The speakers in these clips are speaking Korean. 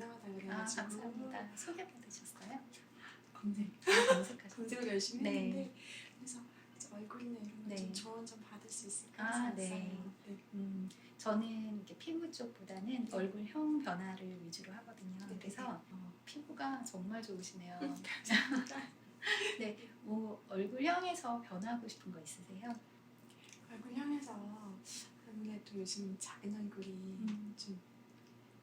이상하다 그래가지고. 감사합니다. 소개받으셨어요? 검색하셨어요. 검색을 열심히 네. 했는데 그래서 얼굴이나 이런 거 좀 조언 좀 받을 수 있을까 해서 네. 왔어요. 네. 저는 이렇게 피부 쪽보다는 얼굴형 변화를 위주로 하거든요. 네. 그래서 피부가 정말 좋으시네요. 감사합니다. 네, 뭐 얼굴형에서 변하고 싶은 거 있으세요? 얼굴형에서 아무래도 요즘 작은 얼굴이 좀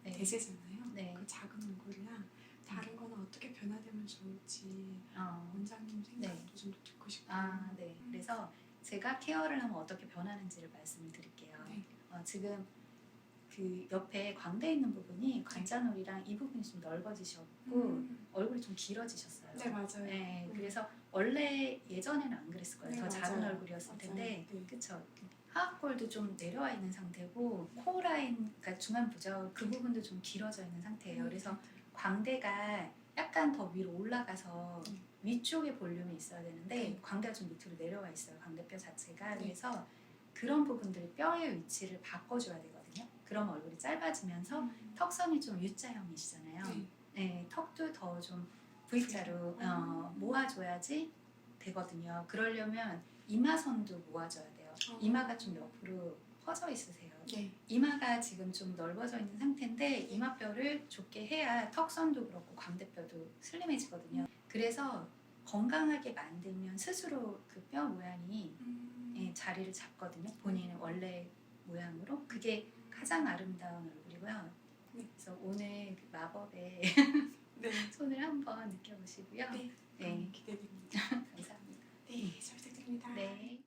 대세잖아요. 네. 그 작은 얼굴이랑 다른 거는 어떻게 변화되면 좋을지 원장님 생각도 좀 듣고 싶고요. 네. 그래서 제가 케어를 하면 어떻게 변하는지를 말씀을 드릴게요. 네. 지금 그 옆에 광대 있는 부분이 관자놀이랑 이 부분이 좀 넓어지셨고 얼굴이 좀 길어지셨어요. 네, 맞아요. 네, 그래서 원래 예전에는 안 그랬을 거예요. 네, 더 맞아요. 작은 얼굴이었을 텐데, 네. 그쵸? 하악골도 좀 내려와 있는 상태고 코 라인, 그러니까 중안 부저 그 부분도 좀 길어져 있는 상태예요. 그래서 광대가 약간 더 위로 올라가서 위쪽에 볼륨이 있어야 되는데 광대가 좀 밑으로 내려와 있어요. 광대뼈 자체가. 그래서 그런 부분들 뼈의 위치를 바꿔줘야 되거든요. 그럼 얼굴이 짧아지면서 턱선이 좀 U자형이시잖아요. 네, 턱도 더 좀 V자로 모아줘야지 되거든요. 그러려면 이마선도 모아줘야 돼요. 이마가 좀 옆으로 퍼져 있으세요. 이마가 지금 좀 넓어져 있는 상태인데 이마뼈를 좁게 해야 턱선도 그렇고 광대뼈도 슬림해지거든요. 그래서 건강하게 만들면 스스로 그 뼈 모양이 자리를 잡거든요. 본인의 원래 모양으로. 그게 가장 아름다운 얼굴이고요. 그래서 오늘 그 마법의 손을 한번 느껴보시고요. 네. 기대됩니다. 감사합니다. 네, 잘 부탁드립니다. 네.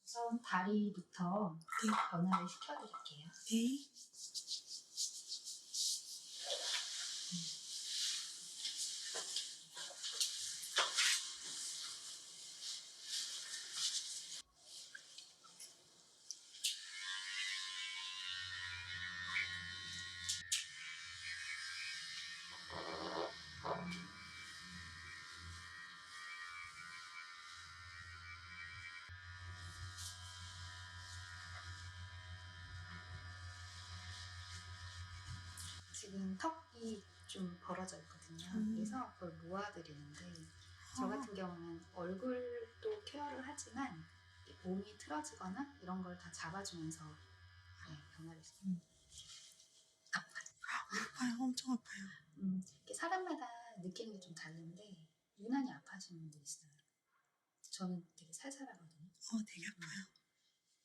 우선 다리부터 변화를 시켜드릴게요. 네. 지금 턱이 좀 벌어져 있거든요. 그래서 그걸 모아드리는데 저 같은 경우는 얼굴도 케어를 하지만 몸이 틀어지거나 이런 걸 다 잡아주면서 변화를 아파요. 엄청 아파요. 사람마다 느끼는 게 좀 다른데 유난히 아파하시는 분들 있어요. 저는 되게 살살하거든요. 되게 아파요.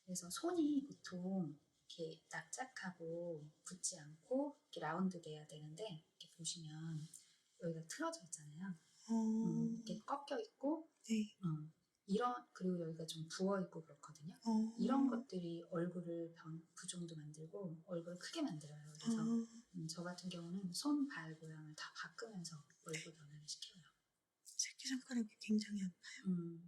그래서 손이 보통 이렇게 납작하고 붙지 않고 이렇게 라운드 돼야 되는데 이렇게 보시면 여기가 틀어져 있잖아요. 이렇게 꺾여 있고 그리고 여기가 좀 부어 있고 그렇거든요. 이런 것들이 얼굴을 부종도 만들고 얼굴을 크게 만들어요. 그래서 저 같은 경우는 손, 발 모양을 다 바꾸면서 얼굴 변화를 시켜요. 새끼손가락이 굉장히 아파요.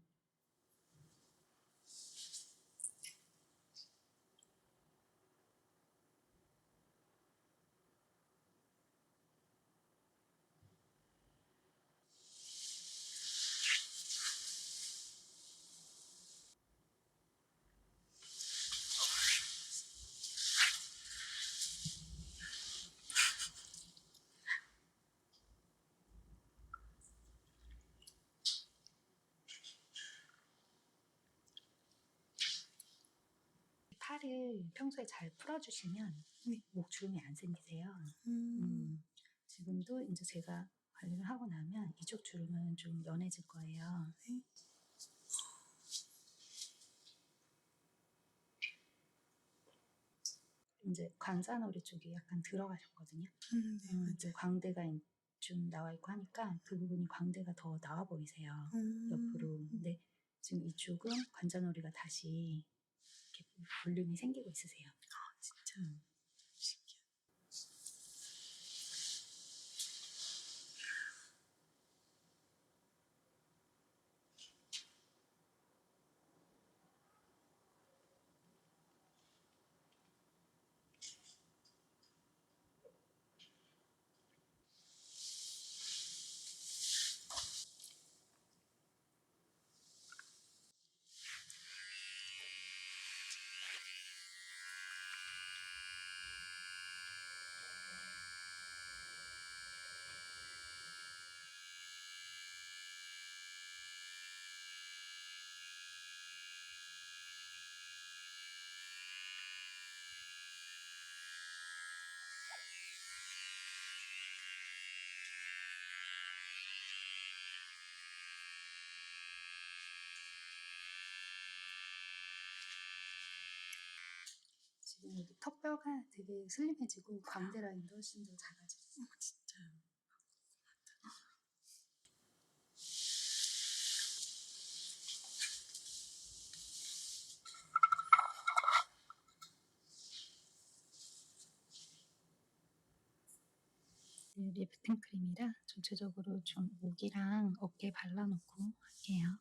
팔을 평소에 잘 풀어주시면 목 주름이 안 생기세요. 지금도 이제 제가 관리를 하고 나면 이쪽 주름은 좀 연해질 거예요. 이제 관자놀이 쪽이 약간 들어가셨거든요. 이제 광대가 좀 나와 있고 하니까 그 부분이 광대가 더 나와 보이세요. 옆으로. 근데 지금 이쪽은 관자놀이가 다시 이렇게 볼륨이 생기고 있으세요. 진짜 신기해. 여기 턱뼈가 되게 슬림해지고 광대 라인도 훨씬 더 작아지고. 진짜요. 리프팅 크림이라 전체적으로 좀 목이랑 어깨에 발라놓고 할게요.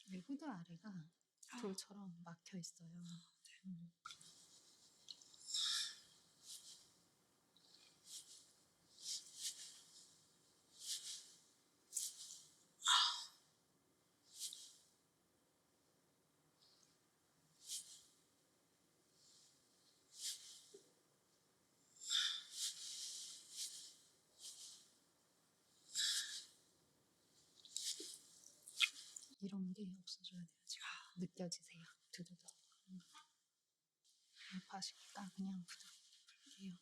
이 후드 아래가 돌처럼 막혀 있어요. 이런 게 없어져야 돼요. 지금 느껴지세요? 두두두. 아파하시니까 그냥 부드럽게요.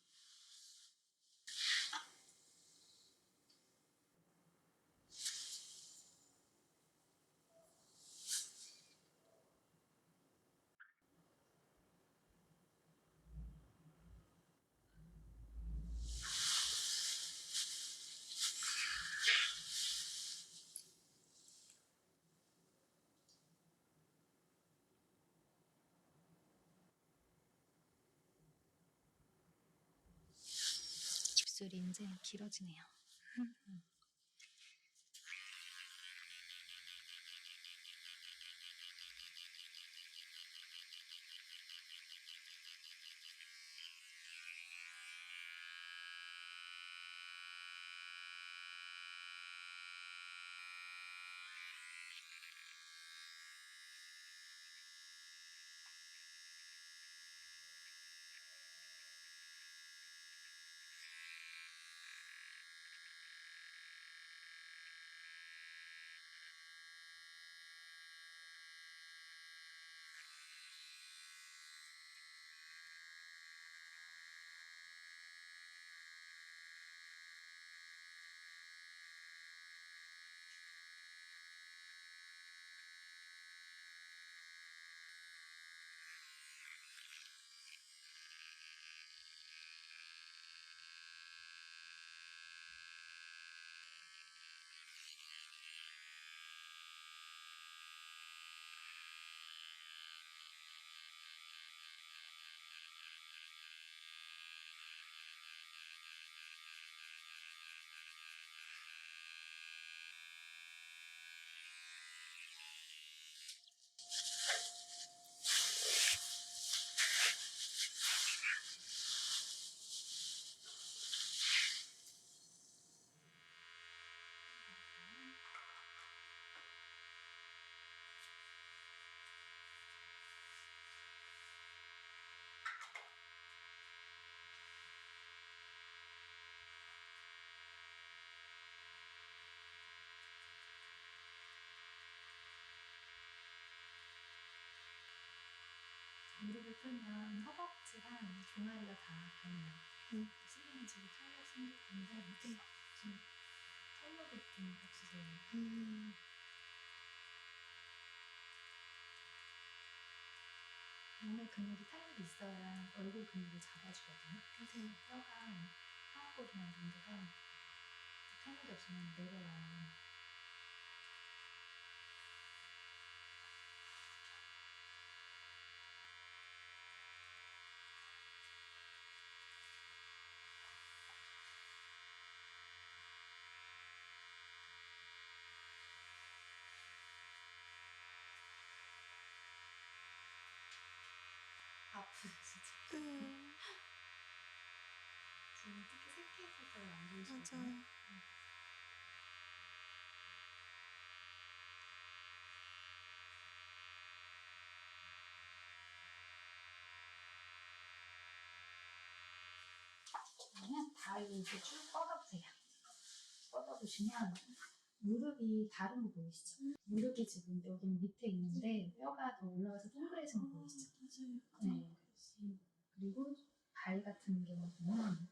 입술이 이제 길어지네요. 무릎을 풀면 허벅지랑 종아리가 다 가네요. 슬림은 지금 탄력 생겼는데 지금 탄력이 좀 없으세요. 몸에 근육이 탄력이 있어야 얼굴 근육을 잡아주거든요. 뼈가 하악골이나 이런 데가 탄력이 없으면 내려와요. 다 아프시죠? 네. 지금 특히 새끼 때 완전 맞아요. 심해요. 그러면 다리를 이렇게 쭉 뻗어보세요. 뻗어보시면 무릎이 다른 거 보이시죠? 무릎이 지금 여기 밑에 있는데 뼈가 더 올라와서 동그래진 거 보이시죠? 맞아요. 네. 그리고 발 같은 경우 보면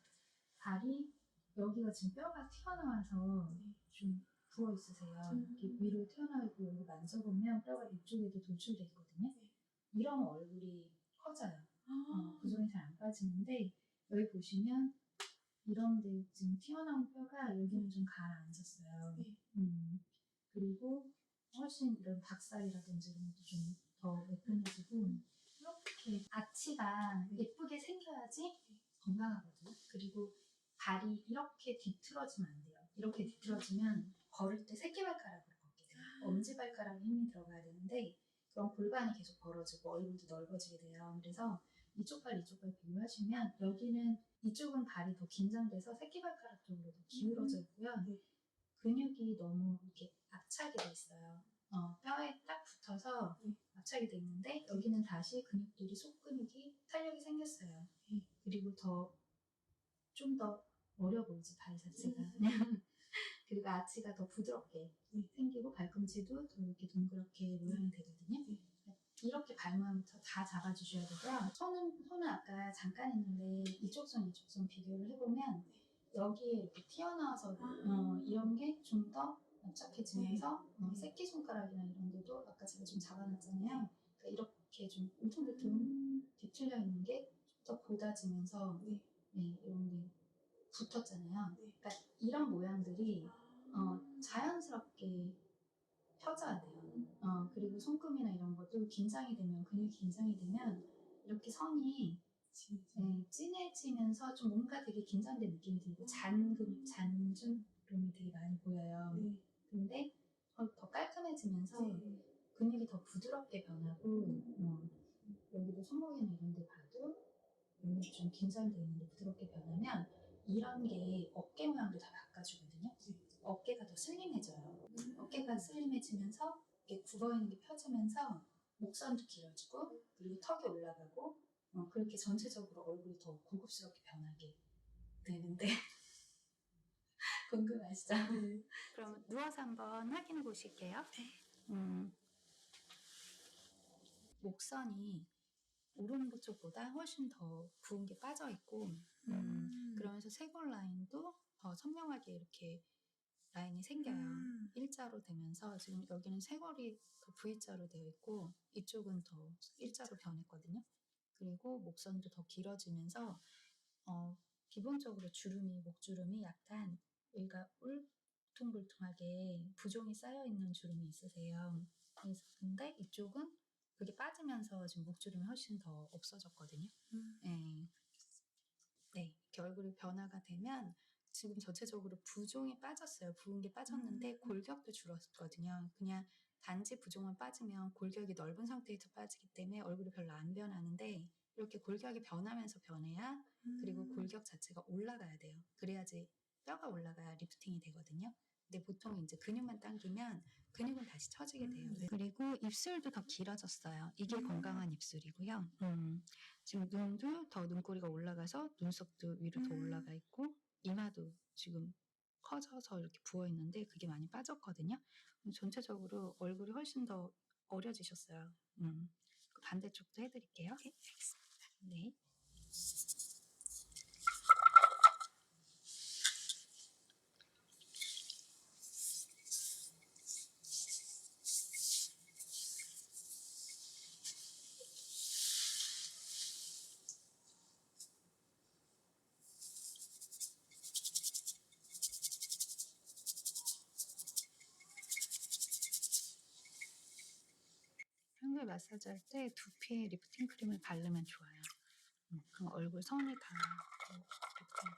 발이 여기가 지금 뼈가 튀어나와서 좀 부어 있으세요. 이렇게 위로 튀어나와 있고 여기 만져보면 뼈가 이쪽에도 돌출돼 있거든요. 이런 얼굴이 커져요. 부종이 잘 안 빠지는데 여기 보시면 이런데 지금 튀어나온 뼈가 여기는 좀 가라앉았어요. 그리고 훨씬 이런 닭살이라든지 이런 것도 좀 더 매끈해지고 이렇게 아치가 예쁘게 생겨야지 건강하거든요. 그리고 발이 이렇게 뒤틀어지면 안 돼요. 이렇게 뒤틀어지면 걸을 때 새끼발가락으로 걷게 돼요. 엄지발가락에 힘이 들어가야 되는데 그럼 골반이 계속 벌어지고 얼굴도 넓어지게 돼요. 그래서 이쪽 발 비교하시면 여기는 이쪽은 발이 더 긴장돼서 새끼발가락 쪽으로 더 기울어져 있고요. 근육이 너무 이렇게 압착이 돼 있어요. 뼈에 딱 붙어서 압착이 돼 있는데 여기는 다시 근육들이 속근육이 탄력이 생겼어요. 그리고 좀 더 어려 보이지 발 자체가. 그리고 아치가 더 부드럽게 생기고 발꿈치도 더 이렇게 동그랗게 모양이 되거든요. 이렇게 발 모양부터 다 잡아주셔야 되고요. 손은 아까 잠깐 했는데 이쪽 손 비교를 해보면 여기에 이렇게 튀어나와서 이런 게 좀 더 납작해지면서 새끼손가락이나 이런 데도 아까 제가 좀 잡아놨잖아요. 그러니까 이렇게 좀 울퉁불퉁 뒤틀려 있는 게 좀 더 고다지면서 이런 게 붙었잖아요. 그러니까 이런 모양들이 자연스럽게 펴져야 돼요. 그리고 손금이나 이런 것도 긴장이 되면 근육이 긴장이 되면 이렇게 선이 진해지면서 좀 뭔가 되게 긴장된 느낌이 들고 잔주름이 되게 많이 보여요. 근데 더 깔끔해지면서 근육이 더 부드럽게 변하고 여기도 손목이나 이런 데 봐도 여기 좀 긴장돼 있는데 부드럽게 변하면 이런 게 어깨 모양도 다 바꿔주거든요. 어깨가 더 슬림해져요. 어깨가 슬림해지면서 이렇게 굽어있는 게 펴지면서 목선도 길어지고 그리고 턱이 올라가고 그렇게 전체적으로 얼굴이 더 고급스럽게 변하게 되는데 궁금하시죠? 그럼 누워서 한번 확인해 보실게요. 목선이 오른쪽 쪽보다 훨씬 더 부은 게 빠져 있고 그러면서 쇄골 라인도 더 선명하게 이렇게 라인이 생겨요. 일자로 되면서 지금 여기는 쇄골이 더 V자로 되어 있고 이쪽은 더 일자로 변했거든요. 그리고 목선도 더 길어지면서 기본적으로 목주름이 약간 여기가 울퉁불퉁하게 부종이 쌓여있는 주름이 있으세요. 근데 이쪽은 그게 빠지면서 지금 목주름이 훨씬 더 없어졌거든요. 네, 이렇게 얼굴이 변화가 되면 지금 전체적으로 부종이 빠졌어요. 부은 게 빠졌는데 골격도 줄었거든요. 그냥 단지 부종만 빠지면 골격이 넓은 상태에서 빠지기 때문에 얼굴이 별로 안 변하는데 이렇게 골격이 변하면서 변해야 그리고 골격 자체가 올라가야 돼요. 그래야지 뼈가 올라가야 리프팅이 되거든요. 근데 보통 이제 근육만 당기면 근육은 다시 처지게 돼요. 그리고 입술도 더 길어졌어요. 이게 건강한 입술이고요. 지금 눈도 더 눈꼬리가 올라가서 눈썹도 위로 더 올라가 있고 이마도 지금 커져서 이렇게 부어 있는데 그게 많이 빠졌거든요. 전체적으로 얼굴이 훨씬 더 어려지셨어요. 그 반대쪽도 해드릴게요. 네, 알겠습니다. 네. 평소에 마사지 할 때 두피에 리프팅 크림을 바르면 좋아요. 그럼 얼굴 선이 다 리프팅 돼요.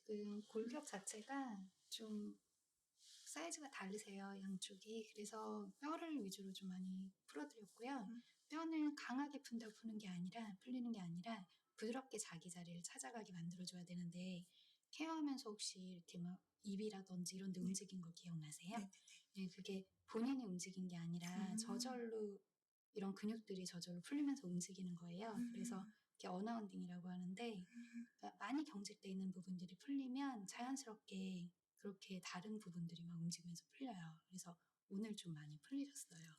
지금 골격 자체가 좀 사이즈가 다르세요, 양쪽이. 그래서 뼈를 위주로 좀 많이 풀어드렸고요. 뼈는 강하게 푼다고 풀리는 게 아니라 부드럽게 자기 자리를 찾아가게 만들어줘야 되는데 케어하면서 혹시 이렇게 막 입이라든지 이런 데 움직인 거 기억나세요? 네. 네, 그게 본인이 움직인 게 아니라 저절로 이런 근육들이 저절로 풀리면서 움직이는 거예요. 그래서 이게 어나운딩이라고 하는데 그러니까 많이 경직돼 있는 부분들이 풀리면 자연스럽게 그렇게 다른 부분들이 막 움직이면서 풀려요. 그래서 오늘 좀 많이 풀리셨어요.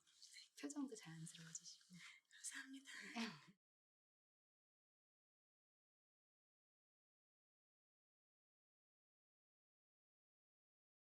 표정도 자연스러워지시고. 감사합니다. 네.